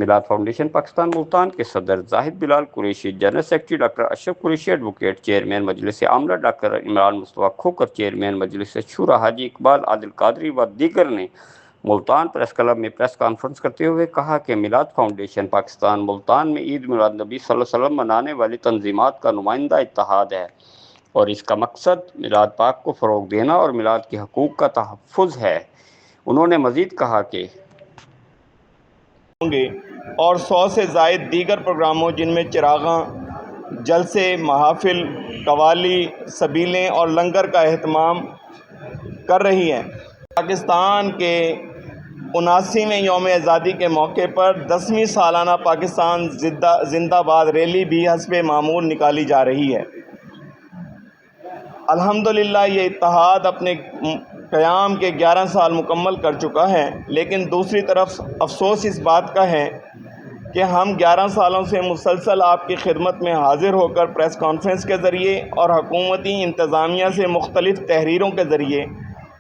میلاد فاؤنڈیشن پاکستان ملتان کے صدر زاہد بلال قریشی، جنرل سیکرٹری ڈاکٹر اشرف قریشی ایڈوکیٹ، چیئرمین مجلس عاملہ ڈاکٹر عمران مصطفیٰ کھوکر، چیئرمین مجلس شورا حاجی اقبال عادل قادری و دیگر نے ملتان پریس کلب میں پریس کانفرنس کرتے ہوئے کہا کہ میلاد فاؤنڈیشن پاکستان ملتان میں عید میلاد نبی صلی اللہ علیہ وسلم منانے والی تنظیمات کا نمائندہ اتحاد ہے اور اس کا مقصد میلاد پاک کو فروغ دینا اور میلاد کے حقوق کا تحفظ ہے۔ انہوں نے مزید کہا کہ ہوں گے اور 100 سے زائد دیگر پروگراموں جن میں چراغاں، جلسے، محافل، قوالی، سبیلیں اور لنگر کا اہتمام کر رہی ہیں۔ پاکستان کے 79ویں یوم آزادی کے موقع پر 10ویں سالانہ پاکستان زندہ باد ریلی بھی حسب معمول نکالی جا رہی ہے۔ الحمدللہ یہ اتحاد اپنے قیام کے 11 سال مکمل کر چکا ہے، لیکن دوسری طرف افسوس اس بات کا ہے کہ ہم 11 سالوں سے مسلسل آپ کی خدمت میں حاضر ہو کر پریس کانفرنس کے ذریعے اور حکومتی انتظامیہ سے مختلف تحریروں کے ذریعے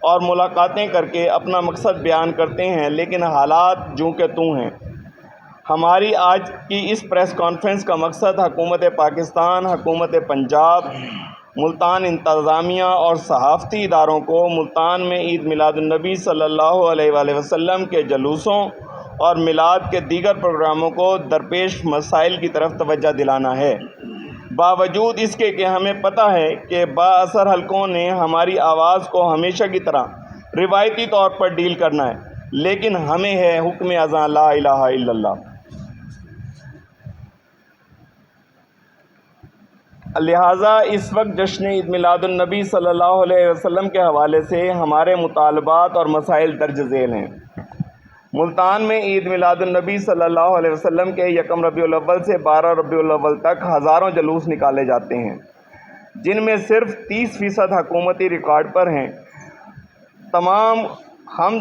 اور ملاقاتیں کر کے اپنا مقصد بیان کرتے ہیں، لیکن حالات جوں کہ توں ہیں۔ ہماری آج کی اس پریس کانفرنس کا مقصد حکومت پاکستان، حکومت پنجاب، ملتان انتظامیہ اور صحافتی اداروں کو ملتان میں عید میلاد النبی صلی اللہ علیہ وآلہ وسلم کے جلوسوں اور میلاد کے دیگر پروگراموں کو درپیش مسائل کی طرف توجہ دلانا ہے، باوجود اس کے کہ ہمیں پتہ ہے کہ با اثر حلقوں نے ہماری آواز کو ہمیشہ کی طرح روایتی طور پر ڈیل کرنا ہے، لیکن ہمیں ہے حکم اذاں لا الہ الا اللہ۔ لہٰذا اس وقت جشن عید میلاد النبی صلی اللہ علیہ وسلم کے حوالے سے ہمارے مطالبات اور مسائل درج ذیل ہیں۔ ملتان میں عید میلاد النبی صلی اللہ علیہ وسلم کے 1 ربیع الاول سے 12 ربیع الاول تک ہزاروں جلوس نکالے جاتے ہیں، جن میں صرف 30% حکومتی ریکارڈ پر ہیں۔ ہم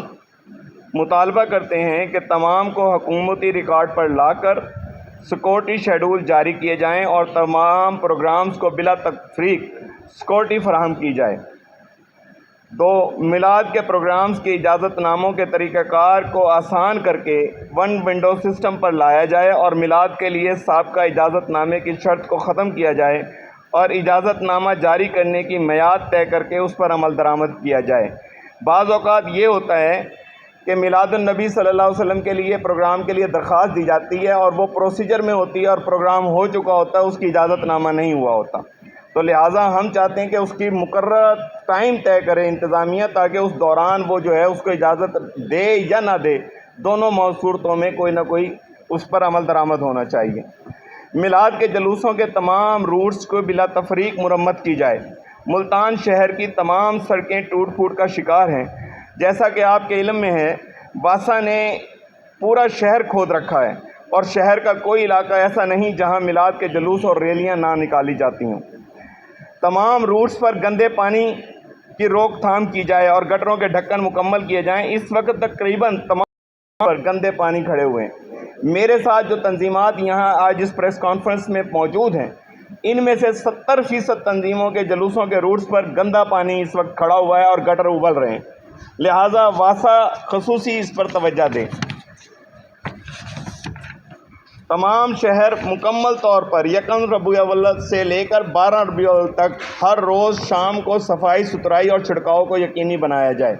مطالبہ کرتے ہیں کہ تمام کو حکومتی ریکارڈ پر لا کر سیکورٹی شیڈول جاری کیے جائیں اور تمام پروگرامز کو بلا تفریق سیکورٹی فراہم کی جائے۔ 2. میلاد کے پروگرامز کی اجازت ناموں کے طریقہ کار کو آسان کر کے 1 ونڈو سسٹم پر لایا جائے اور میلاد کے لیے سابقہ اجازت نامے کی شرط کو ختم کیا جائے اور اجازت نامہ جاری کرنے کی میعاد طے کر کے اس پر عمل درآمد کیا جائے۔ بعض اوقات یہ ہوتا ہے کہ میلاد النبی صلی اللہ علیہ وسلم کے لیے پروگرام کے لیے درخواست دی جاتی ہے اور وہ پروسیجر میں ہوتی ہے اور پروگرام ہو چکا ہوتا ہے، اس کی اجازت نامہ نہیں ہوا ہوتا، تو لہٰذا ہم چاہتے ہیں کہ اس کی مقررہ ٹائم طے کرے انتظامیہ، تاکہ اس دوران وہ جو ہے اس کو اجازت دے یا نہ دے، دونوں صورتوں میں کوئی نہ کوئی اس پر عمل درآمد ہونا چاہیے۔ میلاد کے جلوسوں کے تمام روٹس کو بلا تفریق مرمت کی جائے۔ ملتان شہر کی تمام سڑکیں ٹوٹ پھوٹ کا شکار ہیں۔ جیسا کہ آپ کے علم میں ہے، واسا نے پورا شہر کھود رکھا ہے اور شہر کا کوئی علاقہ ایسا نہیں جہاں میلاد کے جلوس اور ریلیاں نہ نکالی جاتی ہوں۔ تمام روٹس پر گندے پانی کی روک تھام کی جائے اور گٹروں کے ڈھکن مکمل کیے جائیں۔ اس وقت تقریباً تمام پر گندے پانی کھڑے ہوئے ہیں۔ میرے ساتھ جو تنظیمات یہاں آج اس پریس کانفرنس میں موجود ہیں، ان میں سے 70% تنظیموں کے جلوسوں کے روٹس پر گندا پانی اس وقت کھڑا ہوا ہے اور گٹر ابل رہے ہیں، لہٰذا واسا خصوصی اس پر توجہ دیں۔ تمام شہر مکمل طور پر 1 ربیع الاول سے لے کر 12 ربیع الاول تک ہر روز شام کو صفائی ستھرائی اور چھڑکاؤ کو یقینی بنایا جائے،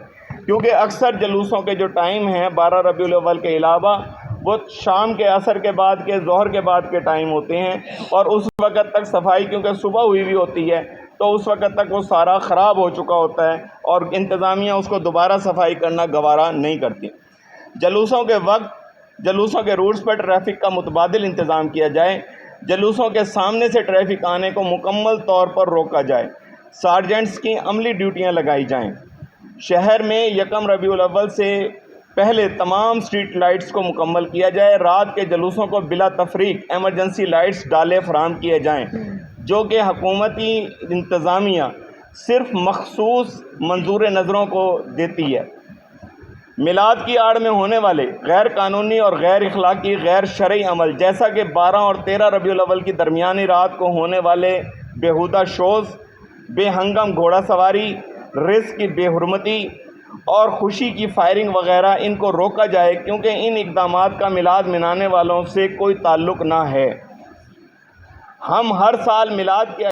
کیونکہ اکثر جلوسوں کے جو ٹائم ہیں 12 ربیع الاول کے علاوہ وہ شام کے عصر کے بعد کے ظہر کے بعد کے ٹائم ہوتے ہیں، اور اس وقت تک صفائی کیونکہ صبح ہوئی بھی ہوتی ہے تو اس وقت تک وہ سارا خراب ہو چکا ہوتا ہے اور انتظامیہ اس کو دوبارہ صفائی کرنا گوارا نہیں کرتی۔ جلوسوں کے وقت جلوسوں کے روٹس پر ٹریفک کا متبادل انتظام کیا جائے۔ جلوسوں کے سامنے سے ٹریفک آنے کو مکمل طور پر روکا جائے۔ سارجنٹس کی عملی ڈیوٹیاں لگائی جائیں۔ شہر میں 1 ربیع الاول سے پہلے تمام اسٹریٹ لائٹس کو مکمل کیا جائے۔ رات کے جلوسوں کو بلا تفریق ایمرجنسی لائٹس ڈالے فراہم کیے جائیں، جو کہ حکومتی انتظامیہ صرف مخصوص منظور نظروں کو دیتی ہے۔ میلاد کی آڑ میں ہونے والے غیر قانونی اور غیر اخلاقی غیر شرعی عمل، جیسا کہ 12 اور 13 ربیع الاول کی درمیانی رات کو ہونے والے بیہودہ شوز، بے ہنگم گھوڑا سواری، رزق کی بے حرمتی، اور خوشی کی فائرنگ وغیرہ ان کو روکا جائے، کیونکہ ان اقدامات کا میلاد منانے والوں سے کوئی تعلق نہ ہے۔ ہم ہر سال میلاد کے